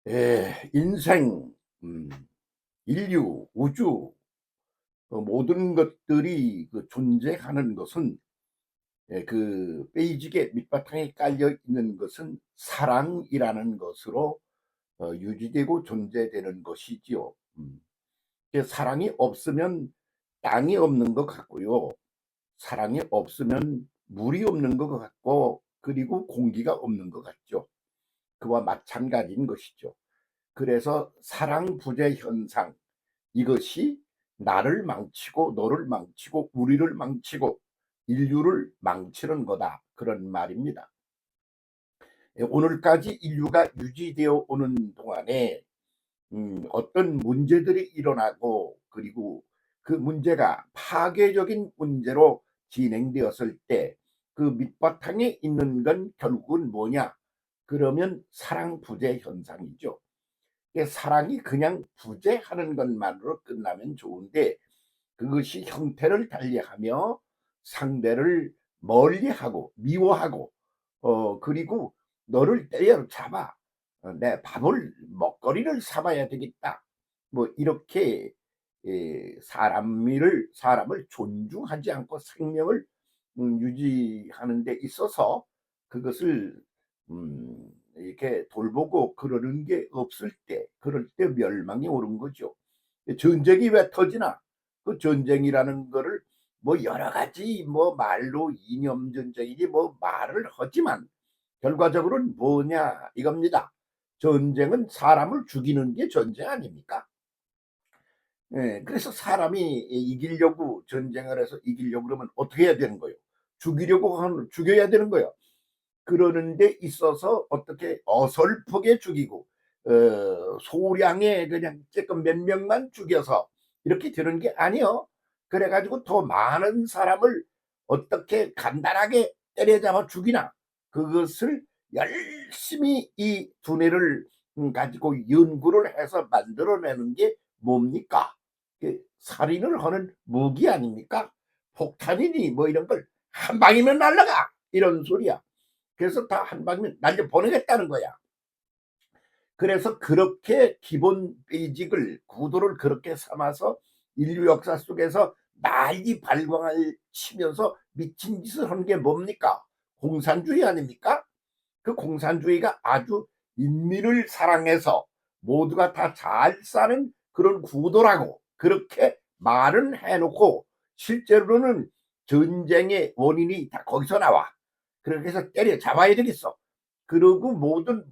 인생, 음, 인류, 우주, 모든 것들이 존재하는 것은, 그 베이직의 밑바탕에 깔려 있는 것은 사랑이라는 것으로 유지되고 존재되는 것이지요. 사랑이 없으면 땅이 없는 것 같고요. 사랑이 없으면 물이 없는 것 같고, 그리고 공기가 없는 것 같죠. 그와 마찬가지인 것이죠. 그래서 사랑 부재 현상, 이것이 나를 망치고 너를 망치고 우리를 망치고 인류를 망치는 거다, 그런 말입니다. 오늘까지 인류가 유지되어 오는 동안에 어떤 문제들이 일어나고, 그리고 그 문제가 파괴적인 문제로 진행되었을 때 그 밑바탕에 있는 건 결국은 뭐냐? 그러면 사랑 부재 현상이죠. 사랑이 그냥 부재하는 것만으로 끝나면 좋은데, 그것이 형태를 달리하며 상대를 멀리하고 미워하고, 그리고 너를 때려잡아 내 밥을 먹거리를 삼아야 되겠다, 뭐 이렇게 사람을 존중하지 않고 생명을 유지하는 데 있어서 그것을 이렇게 돌보고 그러는 게 없을 때, 그럴 때 멸망이 오는 거죠. 전쟁이 왜 터지나? 그 전쟁이라는 거를 뭐 여러 가지 뭐 말로 이념 전쟁이지 뭐 말을 하지만 결과적으로는 뭐냐 이겁니다. 전쟁은 사람을 죽이는 게 전쟁 아닙니까? 그래서 사람이 이기려고, 전쟁을 해서 이기려고 그러면 어떻게 해야 되는 거예요? 죽이려고 하면 죽여야 되는 거예요. 그러는 데 있어서 어떻게 어설프게 죽이고 소량의 그냥 조금 몇 명만 죽여서 이렇게 되는 게 아니요. 그래 가지고 더 많은 사람을 어떻게 간단하게 때려잡아 죽이나, 그것을 열심히 이 두뇌를 가지고 연구를 해서 만들어내는 게 뭡니까? 살인을 하는 무기 아닙니까? 폭탄이니 뭐 이런 걸 한 방이면 날라가, 이런 소리야. 그래서 다 한 방면 날려 보내겠다는 거야. 그래서 그렇게 기본 베이직을, 구도를 그렇게 삼아서 인류 역사 속에서 난리 발광을 치면서 미친 짓을 하는 게 뭡니까? 공산주의 아닙니까? 그 공산주의가 아주 인민을 사랑해서 모두가 다 잘 사는 그런 구도라고 그렇게 말은 해놓고, 실제로는 전쟁의 원인이 다 거기서 나와. 그렇게 해서 때려 잡아야 되겠어. 그리고 모든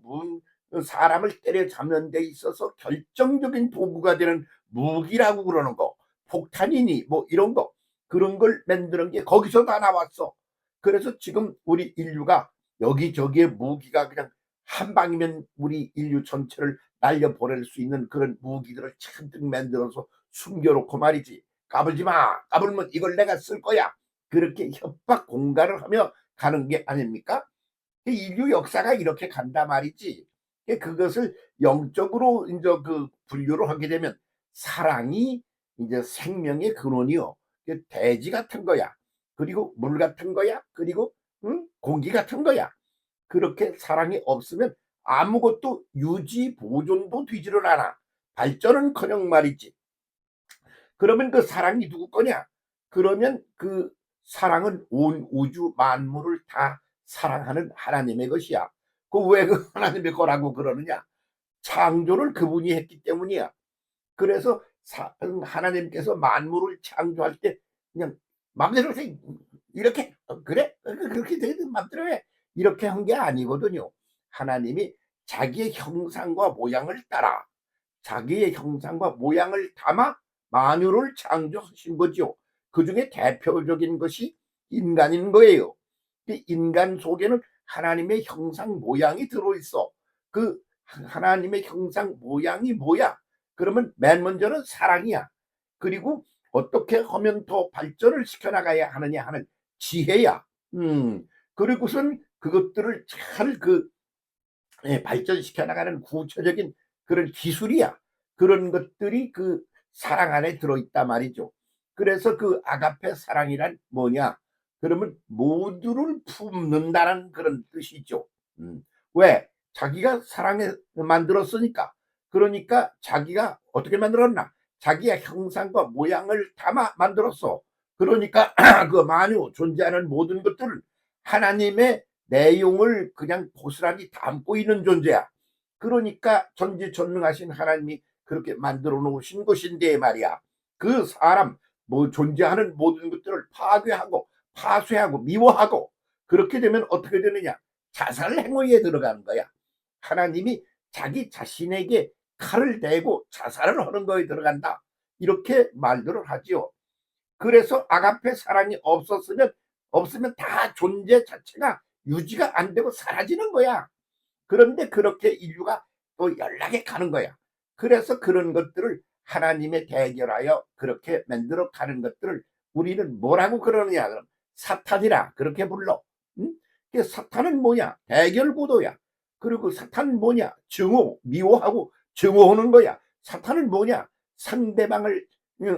사람을 때려잡는 데 있어서 결정적인 도구가 되는 무기라고 그러는 거, 폭탄이니 뭐 이런 거, 그런 걸 만드는 게 거기서 다 나왔어. 그래서 지금 우리 인류가 여기저기에 무기가 그냥 한 방이면 우리 인류 전체를 날려보낼 수 있는 그런 무기들을 잔뜩 만들어서 숨겨놓고 말이지. 까불지 마. 까불면 이걸 내가 쓸 거야. 그렇게 협박 공갈을 하며 가는 게 아닙니까? 인류 역사가 이렇게 간다 말이지. 그것을 영적으로 이제 그 분류를 하게 되면 사랑이 이제 생명의 근원이요. 대지 같은 거야. 그리고 물 같은 거야. 그리고 공기 같은 거야. 그렇게 사랑이 없으면 아무것도 유지 보존도 되지를 않아. 발전은커녕 말이지. 그러면 그 사랑이 누구 거냐? 그러면 그 사랑은 온 우주 만물을 다 사랑하는 하나님의 것이야. 그 왜 그 하나님의 거라고 그러느냐? 창조를 그분이 했기 때문이야. 그래서 하나님께서 만물을 창조할 때 그냥 마음대로 이렇게 그래 그렇게 되든 마음대로 해, 이렇게 한 게 아니거든요. 하나님이 자기의 형상과 모양을 따라 자기의 형상과 모양을 담아 만유를 창조하신 거죠. 그 중에 대표적인 것이 인간인 거예요. 인간 속에는 하나님의 형상 모양이 들어있어. 그 하나님의 형상 모양이 뭐야? 그러면 맨 먼저는 사랑이야. 그리고 어떻게 하면 더 발전을 시켜나가야 하느냐 하는 지혜야. 그리고선 그것들을 잘그 발전시켜 나가는 구체적인 그런 기술이야. 그런 것들이 그 사랑 안에 들어있단 말이죠. 그래서 그 아가페 사랑이란 뭐냐? 그러면 모두를 품는다는 그런 뜻이죠. 왜? 자기가 사랑에 만들었으니까. 그러니까 자기가 어떻게 만들었나? 자기의 형상과 모양을 담아 만들었어. 그러니까 그 만유 존재하는 모든 것들은 하나님의 내용을 그냥 고스란히 담고 있는 존재야. 그러니까 전지전능하신 하나님이 그렇게 만들어 놓으신 것인데 말이야. 그 사람 뭐 존재하는 모든 것들을 파괴하고 파쇄하고 미워하고, 그렇게 되면 어떻게 되느냐? 자살 행위에 들어가는 거야. 하나님이 자기 자신에게 칼을 대고 자살을 하는 거에 들어간다. 이렇게 말들을 하지요. 그래서 아가페 사랑이 없으면 다 존재 자체가 유지가 안 되고 사라지는 거야. 그런데 그렇게 인류가 또 연락에 가는 거야. 그래서 그런 것들을 하나님의 대결하여 그렇게 만들어 가는 것들을 우리는 뭐라고 그러느냐? 그럼 사탄이라 그렇게 불러. 응? 사탄은 뭐냐? 대결 구도야. 그리고 사탄은 뭐냐? 증오, 미워하고 증오하는 거야. 사탄은 뭐냐? 상대방을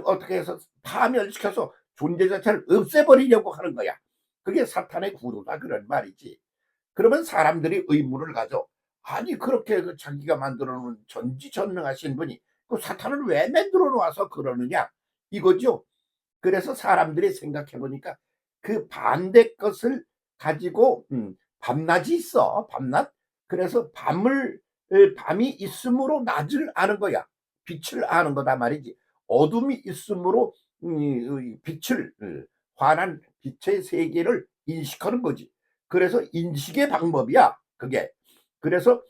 어떻게 해서 파멸시켜서 존재 자체를 없애버리려고 하는 거야. 그게 사탄의 구도다, 그런 말이지. 그러면 사람들이 의문을 가져. 아니 그렇게 그 자기가 만들어 놓은 전지전능하신 분이 그 사탄을 왜 만들어 놓아서 그러느냐 이거죠. 그래서 사람들이 생각해 보니까 그 반대 것을 가지고 밤낮이 있어, 밤낮. 그래서 밤이 있으므로 낮을 아는 거야. 빛을 아는 거다 말이지. 어둠이 있으므로 빛을 환한 빛의 세계를 인식하는 거지. 그래서 인식의 방법이야 그게. 그래서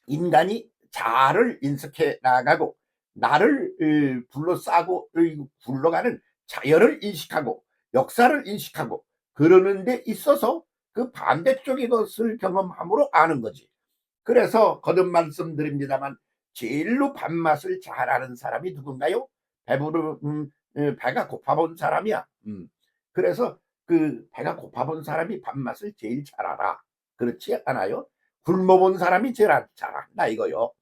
인간이 자아를 인식해 나가고 나를 둘러싸고 굴러가는 자연을 인식하고 역사를 인식하고 그러는 데 있어서 그 반대쪽의 것을 경험함으로 아는 거지. 그래서 거듭 말씀드립니다만 제일로 밥맛을 잘 아는 사람이 누군가요? 배가 고파본 사람이야. 그래서 그 배가 고파본 사람이 밥맛을 제일 잘 알아. 그렇지 않아요? 굶어본 사람이 제일 잘 안다 이거요.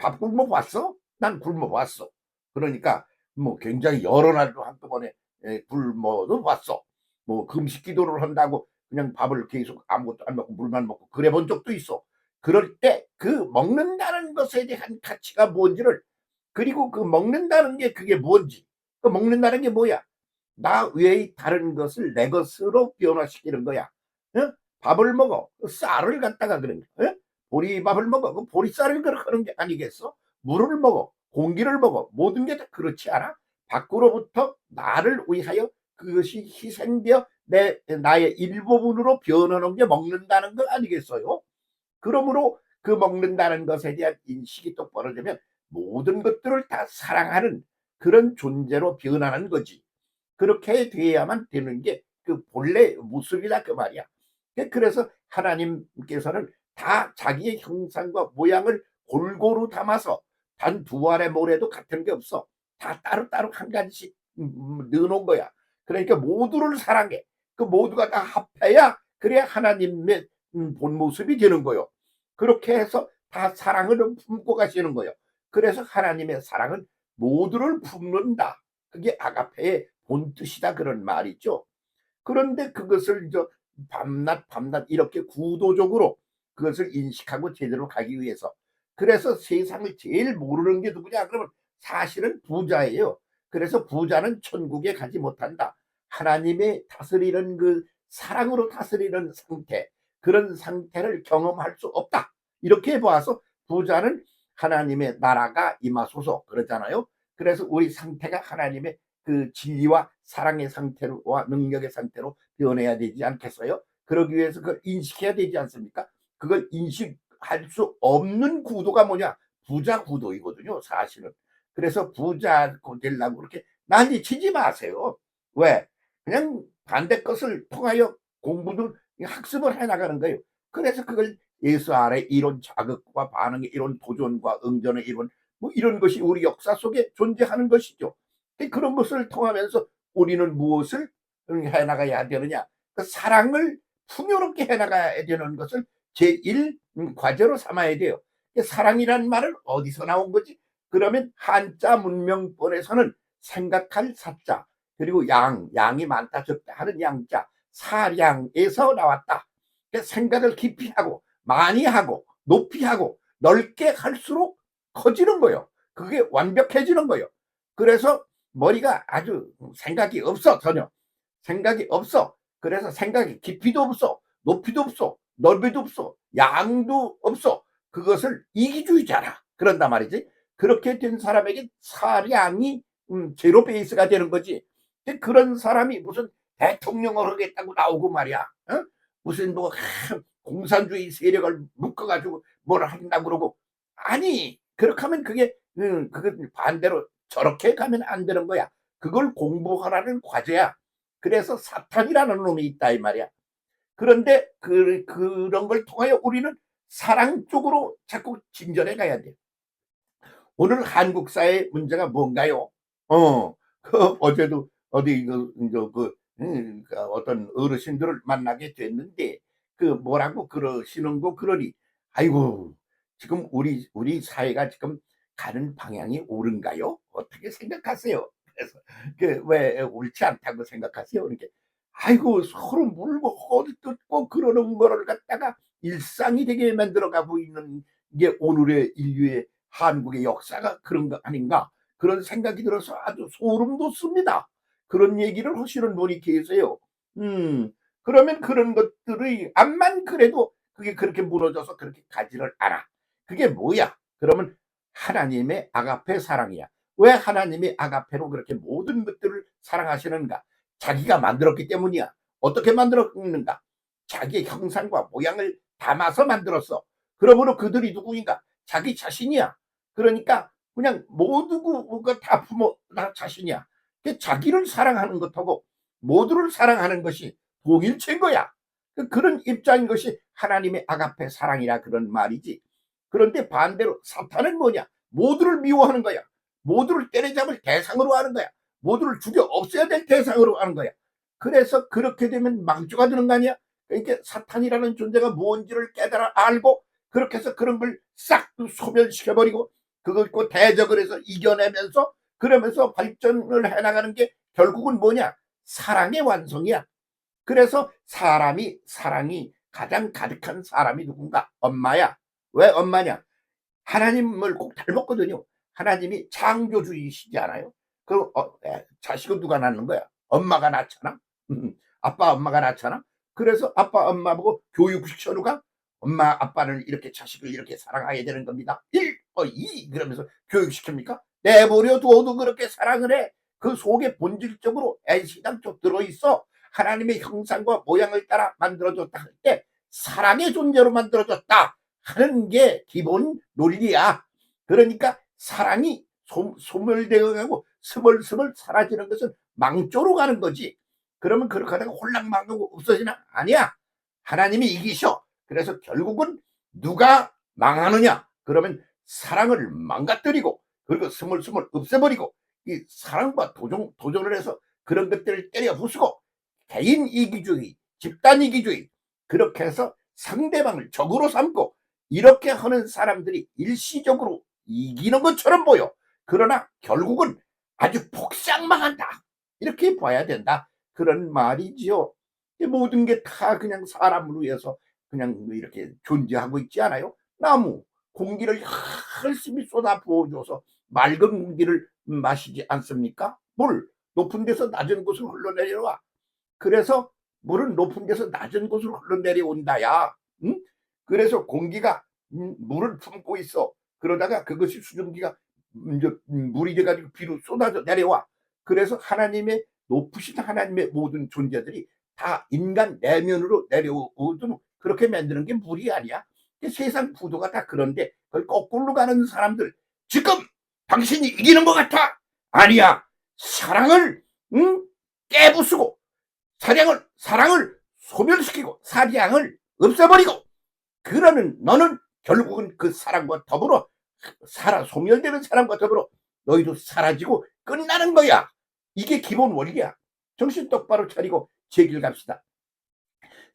밥 굶어 봤어? 난 굶어 봤어. 그러니까 뭐 굉장히 여러 날도 한꺼번에 굶어도 봤어. 뭐 금식 기도를 한다고 그냥 밥을 계속 아무것도 안 먹고 물만 먹고 그래 본 적도 있어. 그럴 때 그 먹는다는 것에 대한 가치가 뭔지를, 그리고 그 먹는다는 게 그게 뭔지, 그 먹는다는 게 뭐야? 나 외의 다른 것을 내 것으로 변화시키는 거야. 어? 밥을 먹어. 쌀을 갖다가 그런 거야. 어? 보리밥을 먹어. 그 보리쌀을 그렇게 하는 게 아니겠어? 물을 먹어. 공기를 먹어. 모든 게 다 그렇지 않아? 밖으로부터 나를 위하여 그것이 희생되어 나의 일부분으로 변하는 게 먹는다는 거 아니겠어요? 그러므로 그 먹는다는 것에 대한 인식이 똑바로 되면 모든 것들을 다 사랑하는 그런 존재로 변하는 거지. 그렇게 돼야만 되는 게 그 본래 모습이다 그 말이야. 그래서 하나님께서는 다 자기의 형상과 모양을 골고루 담아서 단 두 알의 모래도 같은 게 없어. 다 따로따로 한 가지씩 넣어놓은 거야. 그러니까 모두를 사랑해. 그 모두가 다 합해야 그래야 하나님의 본 모습이 되는 거요. 그렇게 해서 다 사랑을 품고 가시는 거예요. 그래서 하나님의 사랑은 모두를 품는다. 그게 아가페의 본뜻이다 그런 말이죠. 그런데 그것을 밤낮 이렇게 구도적으로 그것을 인식하고 제대로 가기 위해서, 그래서 세상을 제일 모르는 게 누구냐 그러면 사실은 부자예요. 그래서 부자는 천국에 가지 못한다. 하나님의 다스리는 그 사랑으로 다스리는 상태, 그런 상태를 경험할 수 없다. 이렇게 봐서 부자는 하나님의 나라가 임하소서 그러잖아요. 그래서 우리 상태가 하나님의 그 진리와 사랑의 상태와 능력의 상태로 변해야 되지 않겠어요? 그러기 위해서 그걸 인식해야 되지 않습니까? 그걸 인식할 수 없는 구도가 뭐냐? 부자 구도이거든요, 사실은. 그래서 부자 되려고 그렇게 난리 치지 마세요. 왜? 그냥 반대 것을 통하여 공부를 학습을 해 나가는 거예요. 그래서 그걸 예수 아래 이런 자극과 반응의 이런 도전과 응전의 이런 뭐 이런 것이 우리 역사 속에 존재하는 것이죠. 그런 것을 통하면서 우리는 무엇을 해나가야 되느냐? 그 사랑을 풍요롭게 해나가야 되는 것을 제1 과제로 삼아야 돼요. 사랑이란 말은 어디서 나온 거지? 그러면 한자 문명권에서는 생각할 사자, 그리고 양이 많다 적다 하는 양자, 사량에서 나왔다. 생각을 깊이 하고 많이 하고 높이 하고 넓게 할수록 커지는 거예요. 그게 완벽해지는 거예요. 그래서 머리가 아주 생각이 없어. 전혀 생각이 없어. 그래서 생각이 깊이도 없어, 높이도 없어, 넓이도 없어, 양도 없어. 그것을 이기주의자라 그런단 말이지. 그렇게 된 사람에게 사량이 제로 베이스가 되는 거지. 그런 사람이 무슨 대통령을 하겠다고 나오고 말이야. 어? 무슨 뭐 공산주의 세력을 묶어가지고 뭘 한다고 그러고. 아니 그렇게 하면 그게 반대로 저렇게 가면 안 되는 거야. 그걸 공부하라는 과제야. 그래서 사탄이라는 놈이 있다 이 말이야. 그런데 그런 걸 통하여 우리는 사랑 쪽으로 자꾸 진전해 가야 돼. 오늘 한국 사회의 문제가 뭔가요? 어제도 어디 어떤 어르신들을 만나게 됐는데 뭐라고 그러시는 거 그러니 아이고 지금 우리 사회가 지금 가는 방향이 옳은가요? 어떻게 생각하세요? 그래서 왜 옳지 않다고 생각하세요? 이렇게 아이고 서로 물고 허리 뜯고 그러는 거를 갖다가 일상이 되게 만들어가고 있는 게 오늘의 인류의 한국의 역사가 그런 거 아닌가 그런 생각이 들어서 아주 소름 돋습니다. 그런 얘기를 하시는 분이 계세요. 그러면 그런 것들의 암만 그래도 그게 그렇게 무너져서 그렇게 가지를 않아. 그게 뭐야? 그러면 하나님의 아가페 사랑이야. 왜 하나님이 아가페로 그렇게 모든 것들을 사랑하시는가? 자기가 만들었기 때문이야. 어떻게 만들었는가? 자기의 형상과 모양을 담아서 만들었어. 그러므로 그들이 누구인가? 자기 자신이야. 그러니까 그냥 모두가 다 부모 다 자신이야. 자기를 사랑하는 것하고 모두를 사랑하는 것이 동일체인 거야. 그런 입장인 것이 하나님의 아가페 사랑이라 그런 말이지. 그런데 반대로 사탄은 뭐냐? 모두를 미워하는 거야. 모두를 때려잡을 대상으로 하는 거야. 모두를 죽여 없애야 될 대상으로 하는 거야. 그래서 그렇게 되면 망조가 되는 거 아니야? 그러니까 사탄이라는 존재가 뭔지를 깨달아 알고 그렇게 해서 그런 걸 싹 소멸시켜버리고 그걸 대적을 해서 이겨내면서 그러면서 발전을 해나가는 게 결국은 뭐냐? 사랑의 완성이야. 그래서 사랑이 가장 가득한 사람이 누군가? 엄마야. 왜 엄마냐? 하나님을 꼭 닮았거든요. 하나님이 창조주이시지 않아요? 자식은 누가 낳는 거야? 엄마가 낳잖아. 아빠 엄마가 낳잖아. 그래서 아빠 엄마 보고 교육시켜누가 엄마 아빠는 이렇게 자식을 이렇게 사랑하게 되는 겁니다. 1, 2 그러면서 교육시킵니까? 내버려 두어도 그렇게 사랑을 해. 그 속에 본질적으로 애시당 쪽 들어있어. 하나님의 형상과 모양을 따라 만들어졌다 할 때 사랑의 존재로 만들어졌다 하는 게 기본 논리야. 그러니까 사랑이 소멸되어 가고 스멀스멀 사라지는 것은 망조로 가는 거지. 그러면 그렇게 하다가 홀랑망하고 없어지나? 아니야. 하나님이 이기셔. 그래서 결국은 누가 망하느냐? 그러면 사랑을 망가뜨리고 그리고 스물스물 없애버리고 이 사랑과 도전을 해서 그런 것들을 때려 부수고 개인 이기주의, 집단 이기주의 그렇게 해서 상대방을 적으로 삼고 이렇게 하는 사람들이 일시적으로 이기는 것처럼 보여. 그러나 결국은 아주 폭삭망한다. 이렇게 봐야 된다. 그런 말이지요. 모든 게 다 그냥 사람을 위해서 그냥 이렇게 존재하고 있지 않아요? 나무, 공기를 열심히 쏟아 부어줘서 맑은 공기를 마시지 않습니까? 물, 높은 데서 낮은 곳으로 흘러내려와. 그래서 물은 높은 데서 낮은 곳으로 흘러내려온다야. 응? 그래서 공기가 물을 품고 있어. 그러다가 그것이 수증기가 물이 돼가지고 비로 쏟아져 내려와. 그래서 하나님의 높으신 하나님의 모든 존재들이 다 인간 내면으로 내려오도록 그렇게 만드는 게 물이 아니야. 세상 구도가 다 그런데 그걸 거꾸로 가는 사람들 지금 당신이 이기는 것 같아. 아니야. 사랑을 깨부수고 사랑을 소멸시키고 사랑을 없애버리고 그러는 너는 결국은 그 사랑과 더불어 소멸되는 사랑과 더불어 너희도 사라지고 끝나는 거야. 이게 기본 원리야. 정신 똑바로 차리고 제 길 갑시다.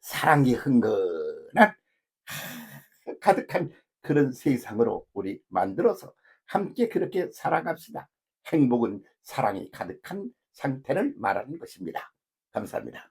사랑이 흥건한 가득한 그런 세상으로 우리 만들어서 함께 그렇게 살아갑시다. 행복은 사랑이 가득한 상태를 말하는 것입니다. 감사합니다.